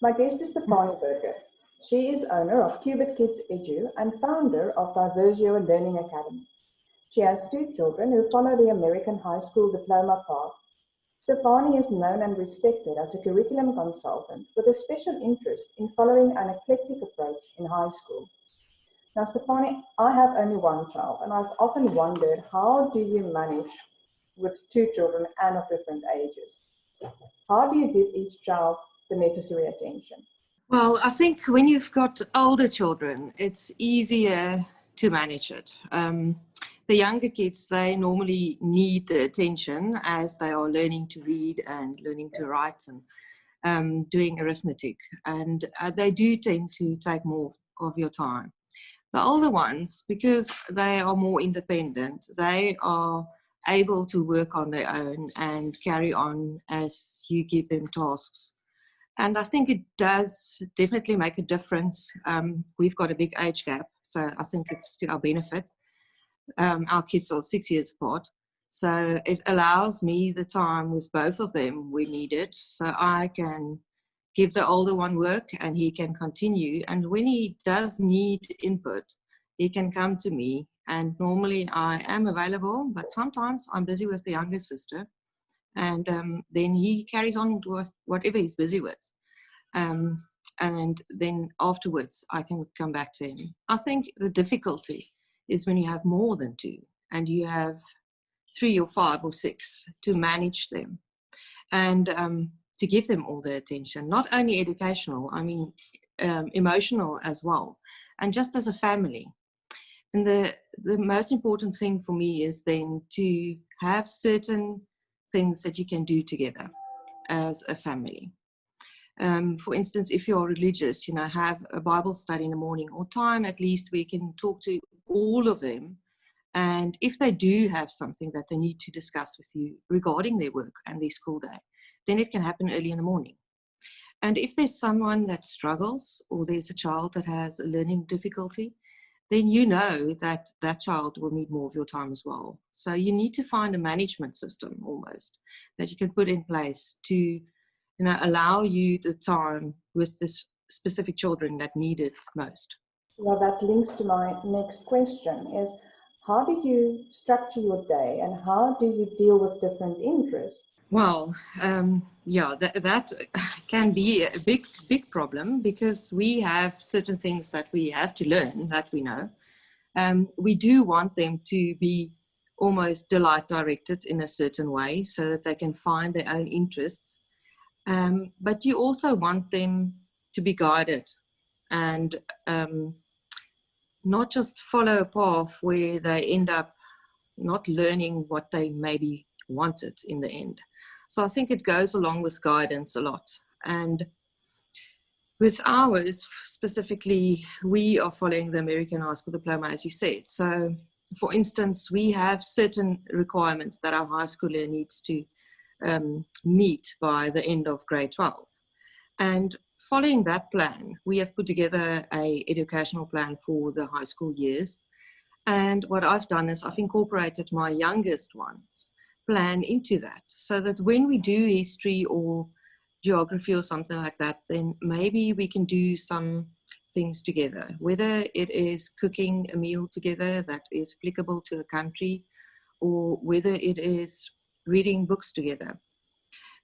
My guest is Stephané Burger. She is owner of Qubit Kids Edu and founder of Diversio Learning Academy. She has two children who follow the American high school diploma path. Stephané is known and respected as a curriculum consultant with a special interest in following an eclectic approach in high school. Now, Stephané, I have only one child, and I've often wondered, how do you manage with two children and of different ages? How do you give each child the necessary attention? Well, I think when you've got older children, it's easier to manage it. The younger kids, they normally need the attention as they are learning to read and learning to write and doing arithmetic. And they do tend to take more of your time. The older ones, because they are more independent, they are able to work on their own and carry on as you give them tasks. And I think it does definitely make a difference. We've got a big age gap, so I think it's to our benefit. Our kids are 6 years apart, so it allows me the time with both of them we need it, so I can give the older one work and he can continue. And when he does need input, he can come to me, and normally I am available, but sometimes I'm busy with the younger sister. And then he carries on with whatever he's busy with. And then afterwards, I can come back to him. I think the difficulty is when you have more than two, and you have 3 or 5 or 6 to manage them, and to give them all the attention, not only educational, I mean, emotional as well, and just as a family. And the most important thing for me is then to have certain things that you can do together as a family. For instance, if you're religious, have a Bible study in the morning, or time at least where you can talk to all of them. And if they do have something that they need to discuss with you regarding their work and their school day, then it can happen early in the morning. And if there's someone that struggles, or there's a child that has a learning difficulty, then you know that that child will need more of your time as well. So you need to find a management system almost that you can put in place to allow you the time with the specific children that need it most. Well, that links to my next question is, how do you structure your day and how do you deal with different interests? Well, yeah, that can be a big problem, because we have certain things that we have to learn that we know. We do want them to be almost delight directed in a certain way so that they can find their own interests. But you also want them to be guided and not just follow a path where they end up not learning what they maybe wanted in the end. So I think it goes along with guidance a lot. And with ours specifically, we are following the American High School Diploma, as you said. So for instance, we have certain requirements that our high schooler needs to meet by the end of grade 12. And following that plan, we have put together an educational plan for the high school years. And what I've done is I've incorporated my youngest one's plan into that, so that when we do history or geography or something like that, then maybe we can do some things together, whether it is cooking a meal together that is applicable to the country, or whether it is reading books together.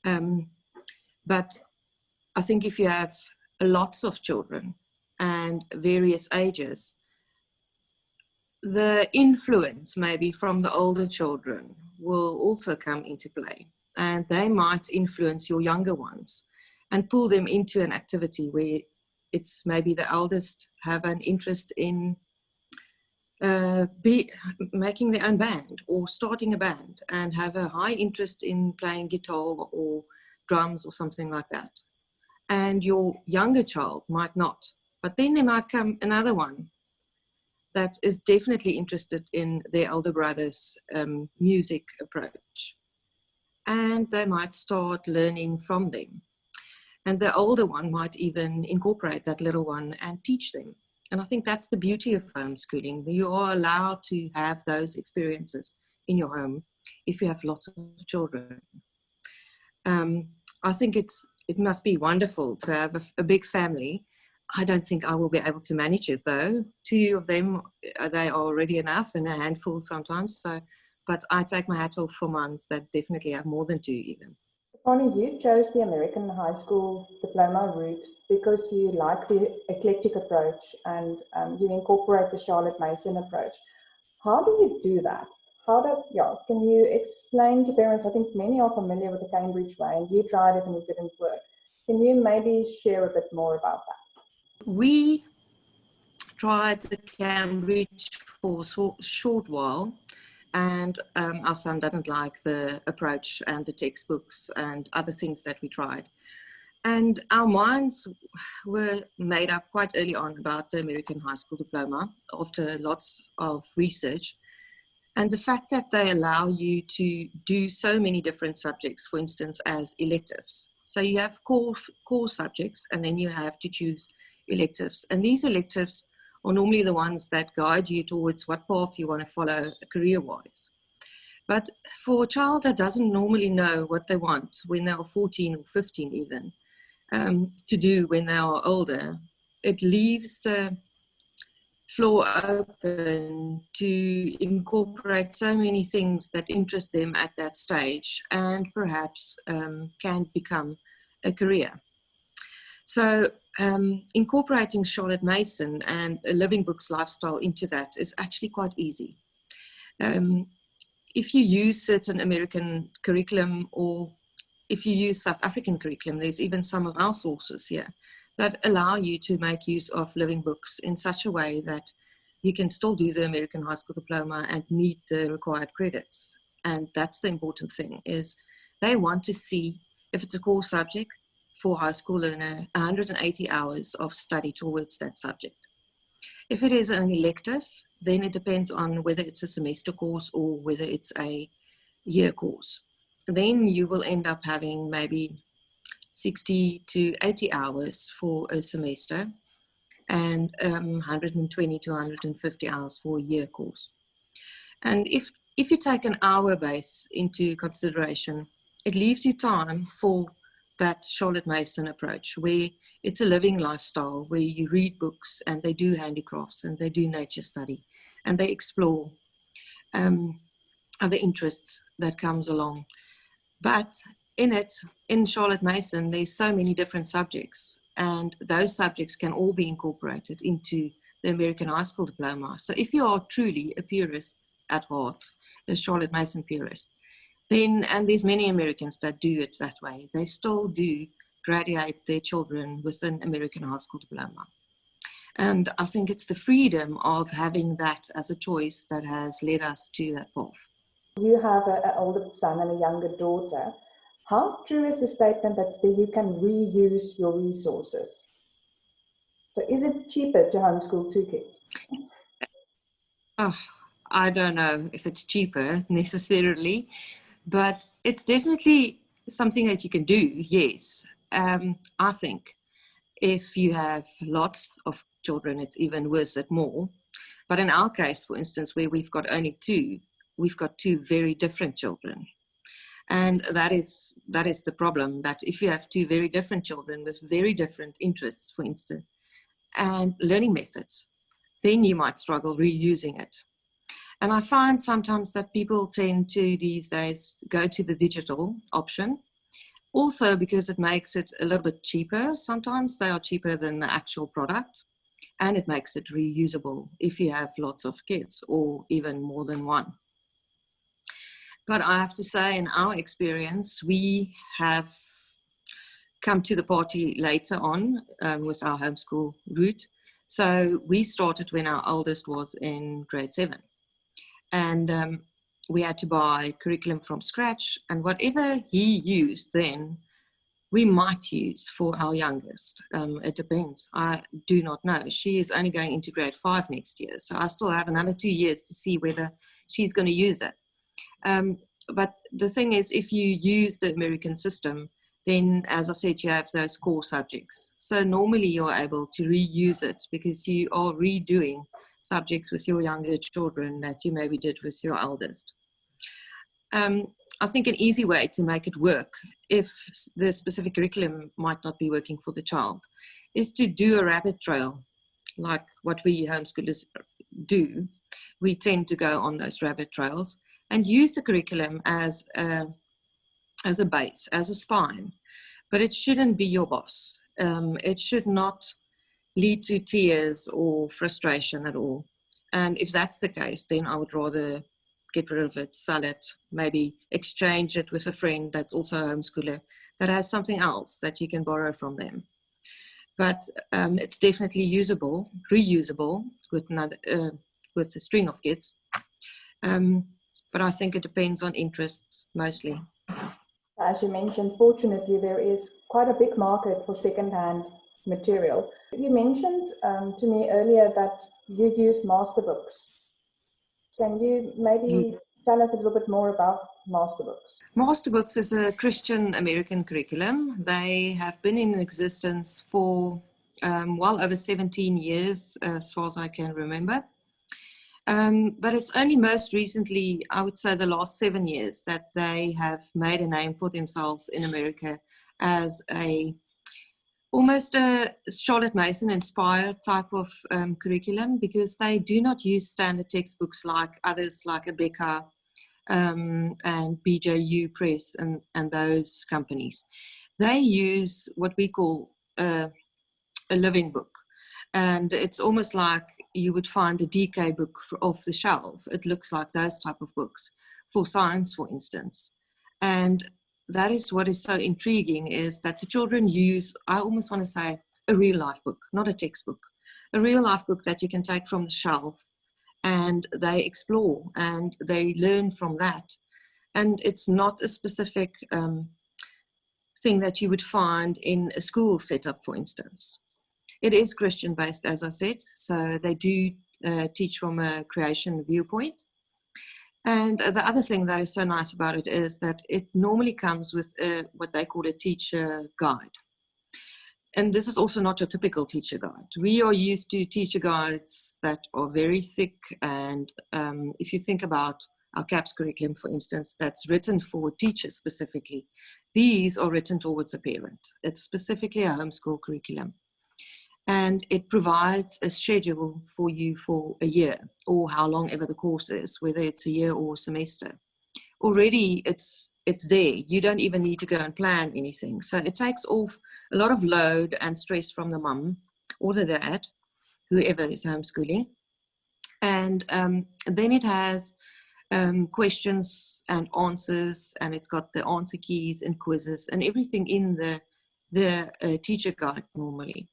But I think if you have lots of children and various ages, the influence maybe from the older children will also come into play, and they might influence your younger ones and pull them into an activity where it's maybe the eldest have an interest in making their own band or starting a band, and have a high interest in playing guitar or drums or something like that. And your younger child might not, but then there might come another one that is definitely interested in their older brother's music approach. And they might start learning from them. And the older one might even incorporate that little one and teach them. And I think that's the beauty of homeschooling. You are allowed to have those experiences in your home if you have lots of children. I think it's it must be wonderful to have a big family. I don't think I will be able to manage it though. 2 of them, they are already enough, and a handful sometimes. So, but I take my hat off for moms that definitely have more than 2 even. Connie, you chose the American high school diploma route because you like the eclectic approach and you incorporate the Charlotte Mason approach. How do you do that? Can you explain to parents? I think many are familiar with the Cambridge way, and you tried it and it didn't work. Can you maybe share a bit more about that? We tried the Cambridge for a short while, and our son didn't like the approach and the textbooks and other things that we tried. And our minds were made up quite early on about the American high school diploma after lots of research. And the fact that they allow you to do so many different subjects, for instance, as electives. So you have core subjects, and then you have to choose electives. And these electives are normally the ones that guide you towards what path you want to follow career-wise. But for a child that doesn't normally know what they want when they are 14 or 15 even, to do when they are older, it leaves the floor open to incorporate so many things that interest them at that stage and perhaps can become a career. So incorporating Charlotte Mason and a living books lifestyle into that is actually quite easy. If you use certain American curriculum, or if you use South African curriculum, there's even some of our sources here that allow you to make use of living books in such a way that you can still do the American high school diploma and meet the required credits. And that's the important thing, is they want to see, if it's a core subject for high school learner, 180 hours of study towards that subject. If it is an elective, then it depends on whether it's a semester course or whether it's a year course. Then you will end up having maybe 60 to 80 hours for a semester and 120 to 150 hours for a year course. And if you take an hour base into consideration, it leaves you time for that Charlotte Mason approach, where it's a living lifestyle, where you read books and they do handicrafts and they do nature study and they explore other interests that comes along. But in Charlotte Mason, there's so many different subjects, and those subjects can all be incorporated into the American high school diploma. So if you are truly a purist at heart, a Charlotte Mason purist, then, and there's many Americans that do it that way, they still do graduate their children with an American high school diploma. And I think it's the freedom of having that as a choice that has led us to that path. You have an older son and a younger daughter. How true is the statement that you can reuse your resources? So is it cheaper to homeschool 2 kids? Oh, I don't know if it's cheaper necessarily, but it's definitely something that you can do, yes. I think if you have lots of children, it's even worth it more. But in our case, for instance, where we've got only 2, we've got 2 very different children. And that is the problem, that if you have 2 very different children with very different interests, for instance, and learning methods, then you might struggle reusing it. And I find sometimes that people tend to these days go to the digital option, also because it makes it a little bit cheaper. Sometimes they are cheaper than the actual product, and it makes it reusable if you have lots of kids or even more than one. But I have to say, in our experience, we have come to the party later on with our homeschool route. So we started when our oldest was in grade 7. And we had to buy curriculum from scratch. And whatever he used then, we might use for our youngest. It depends. I do not know. She is only going into grade 5 next year. So I still have another 2 years to see whether she's going to use it. But the thing is, if you use the American system, then, as I said, you have those core subjects. So normally you're able to reuse it because you are redoing subjects with your younger children that you maybe did with your eldest. I think an easy way to make it work, if the specific curriculum might not be working for the child, is to do a rabbit trail, like what we homeschoolers do. We tend to go on those rabbit trails and use the curriculum as a base, as a spine, but it shouldn't be your boss. It should not lead to tears or frustration at all. And if that's the case, then I would rather get rid of it, sell it, maybe exchange it with a friend that's also a homeschooler that has something else that you can borrow from them. But it's definitely usable, reusable with a string of kids. But I think it depends on interests mostly. As you mentioned, fortunately, there is quite a big market for second-hand material. You mentioned to me earlier that you use master books. Can you maybe tell us a little bit more about master books? Master books is a Christian American curriculum. They have been in existence for well over 17 years, as far as I can remember. But it's only most recently, I would say the last 7 years, that they have made a name for themselves in America as almost a Charlotte Mason inspired type of curriculum, because they do not use standard textbooks like others like Abeka and BJU Press and those companies. They use what we call a living book. And it's almost like you would find a DK book off the shelf. It looks like those type of books for science, for instance. And that is what is so intriguing, is that the children use, I almost want to say, a real life book, not a textbook, a real life book that you can take from the shelf, and they explore and they learn from that. And it's not a specific thing that you would find in a school setup, for instance. It is Christian based, as I said, so they do teach from a creation viewpoint. And the other thing that is so nice about it is that it normally comes with what they call a teacher guide. And this is also not your typical teacher guide. We are used to teacher guides that are very thick. And if you think about our CAPS curriculum, for instance, that's written for teachers specifically, these are written towards a parent. It's specifically a homeschool curriculum. And it provides a schedule for you for a year, or how long ever the course is, whether it's a year or a semester. Already it's there. You don't even need to go and plan anything. So it takes off a lot of load and stress from the mum or the dad, whoever is homeschooling. And then it has questions and answers, and it's got the answer keys and quizzes and everything in the teacher guide normally.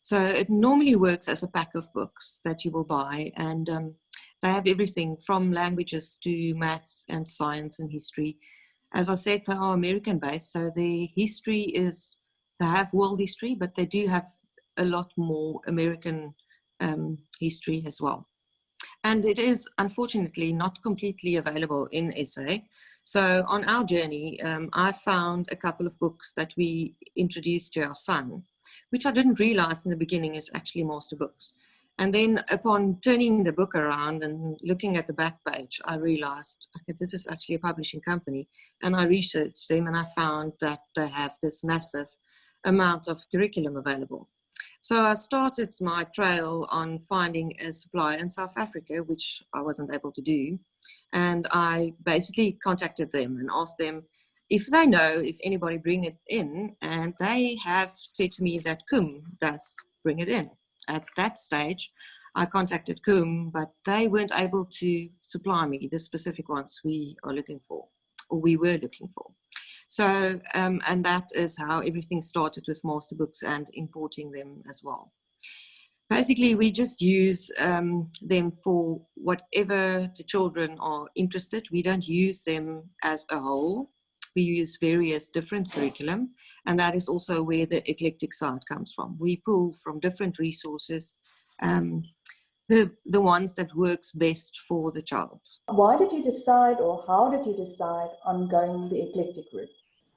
So it normally works as a pack of books that you will buy, and they have everything from languages to maths and science and history. As I said, they are American based, so their history is, they have world history, but they do have a lot more American history as well. And it is unfortunately not completely available in SA. So on our journey, I found a couple of books that we introduced to our son, which I didn't realize in the beginning is actually master books. And then upon turning the book around and looking at the back page, I realized, okay, this is actually a publishing company. And I researched them and I found that they have this massive amount of curriculum available. So I started my trail on finding a supplier in South Africa, which I wasn't able to do. And I basically contacted them and asked them if they know if anybody bring it in. And they have said to me that CUM does bring it in. At that stage, I contacted CUM, but they weren't able to supply me the specific ones we are looking for, or we were looking for. So, and that is how everything started with master books and importing them as well. Basically, we just use them for whatever the children are interested. We don't use them as a whole. We use various different curriculum, and that is also where the eclectic side comes from. We pull from different resources, the ones that works best for the child. Why did you decide, or how did you decide on going the eclectic route?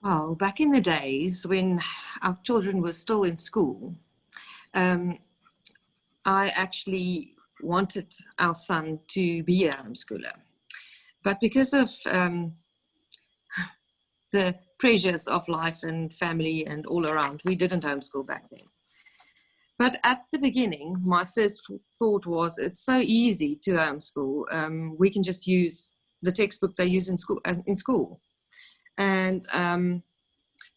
Well, back in the days when our children were still in school, I actually wanted our son to be a homeschooler. But because of the pressures of life and family and all around. We didn't homeschool back then. But at the beginning, my first thought was, it's so easy to homeschool. We can just use the textbook they use in school. And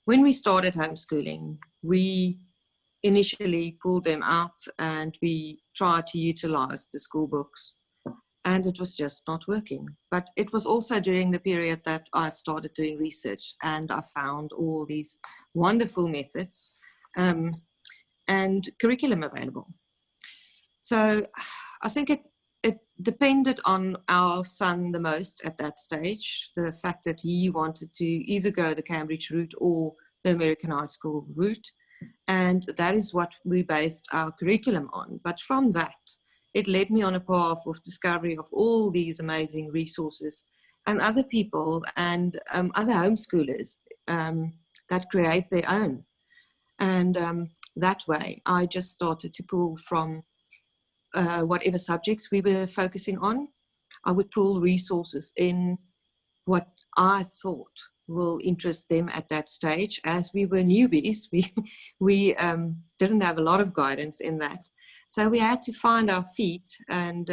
when we started homeschooling, we initially pulled them out and we tried to utilize the school books, and it was just not working. But it was also during the period that I started doing research, and I found all these wonderful methods and curriculum available. So I think it depended on our son the most at that stage, the fact that he wanted to either go the Cambridge route or the American high school route. And that is what we based our curriculum on. But from that, it led me on a path of discovery of all these amazing resources and other people and other homeschoolers that create their own. And that way, I just started to pull from whatever subjects we were focusing on. I would pull resources in what I thought will interest them at that stage. As we were newbies, we didn't have a lot of guidance in that. So we had to find our feet and,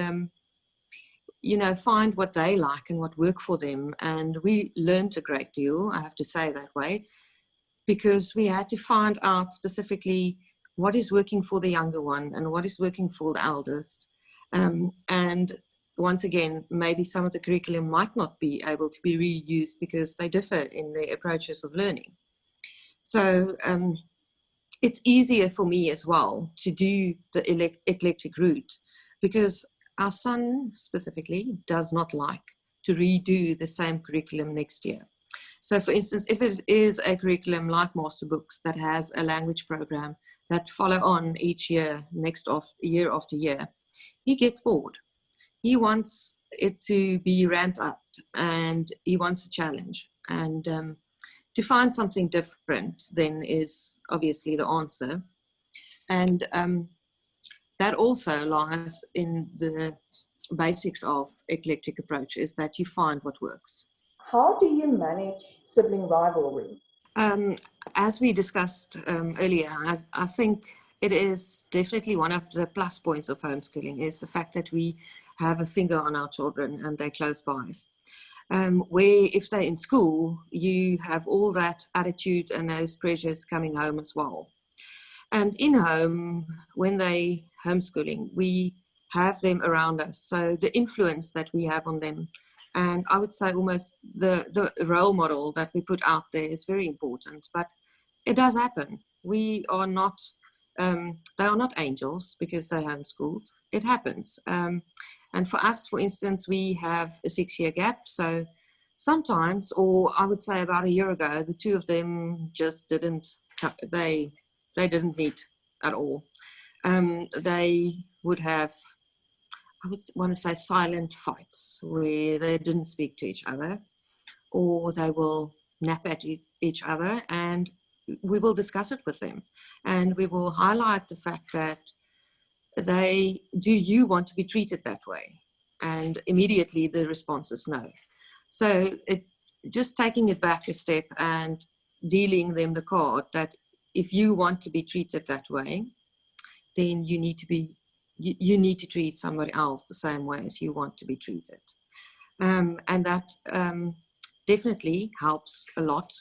find what they like and what worked for them. And we learned a great deal, I have to say that way, because we had to find out specifically what is working for the younger one and what is working for the eldest. And once again, maybe some of the curriculum might not be able to be reused because they differ in their approaches of learning. So it's easier for me as well to do the eclectic route because our son specifically does not like to redo the same curriculum next year. So for instance, if it is a curriculum like Master Books that has a language program that follow on each year, year after year, he gets bored. He wants it to be ramped up and he wants a challenge. And to find something different then is obviously the answer. And that also lies in the basics of eclectic approach, is that you find what works. How do you manage sibling rivalry? As we discussed earlier, I think it is definitely one of the plus points of homeschooling is the fact that we have a finger on our children and they're close by. Where if they're in school, you have all that attitude and those pressures coming home as well. And in home, when they homeschooling, we have them around us. So the influence that we have on them, and I would say almost the role model that we put out there is very important. But it does happen. We are not, they are not angels because they're homeschooled. It happens. And for us, for instance, we have a 6-year gap. So sometimes, or I would say about a year ago, the two of them just didn't, they didn't meet at all. They would have, I would want to say, silent fights where they didn't speak to each other, or they will nap at each other, and we will discuss it with them. And we will highlight the fact that do you want to be treated that way? And immediately the response is no. So just taking it back a step and dealing them the card that if you want to be treated that way, then you need to treat somebody else the same way as you want to be treated. And that definitely helps a lot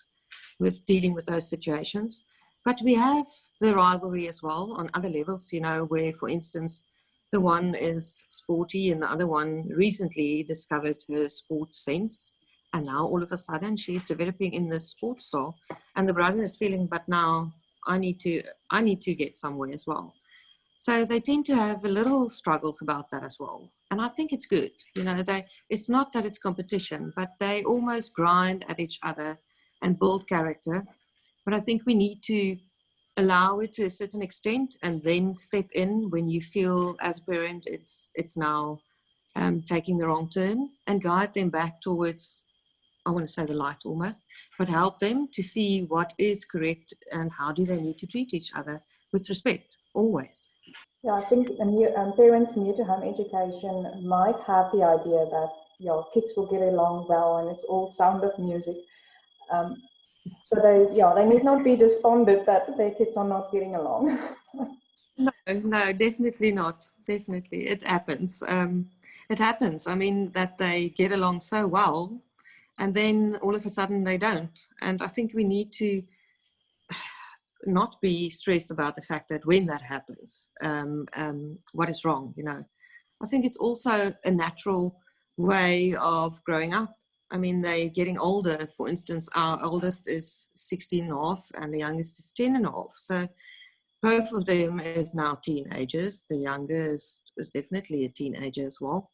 with dealing with those situations. But we have the rivalry as well on other levels, where, for instance, the one is sporty and the other one recently discovered her sports sense. And now all of a sudden she's developing in the sports star, and the brother is feeling, but now I need to get somewhere as well. So they tend to have a little struggles about that as well. And I think it's good. It's not that it's competition, but they almost grind at each other and build character. But I think we need to allow it to a certain extent and then step in when you feel as a parent it's now taking the wrong turn, and guide them back towards, I want to say, the light almost, but help them to see what is correct and how do they need to treat each other with respect, always. Yeah, I think parents new to home education might have the idea that kids will get along well and it's all sound of music. So they need not be despondent that their kids are not getting along. No, definitely not. Definitely, it happens. It happens. I mean, that they get along so well, and then all of a sudden they don't. And I think we need to not be stressed about the fact that when that happens, what is wrong, you know. I think it's also a natural way of growing up. I mean, they're getting older. For instance, our oldest is 16 and a half and the youngest is 10 and a half. So both of them is now teenagers. The youngest is definitely a teenager as well.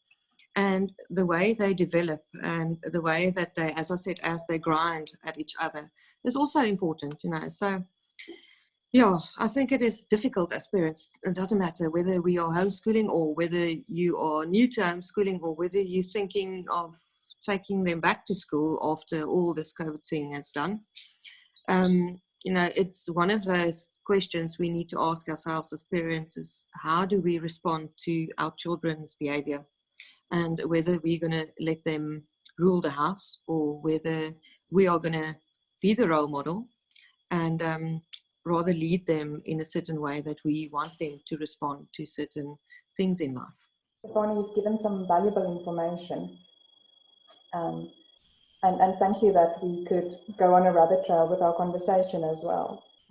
And the way they develop and the way that they, as I said, as they grind at each other is also important, you know. So yeah, I think it is difficult as parents. It doesn't matter whether we are homeschooling or whether you are new to homeschooling or whether you're thinking of taking them back to school after all this COVID thing has done. You know, it's one of those questions we need to ask ourselves as parents is how do we respond to our children's behavior and whether we're going to let them rule the house or whether we are going to be the role model and rather lead them in a certain way that we want them to respond to certain things in life. Stephané, you've given some valuable information. And thank you that we could go on a rabbit trail with our conversation as well.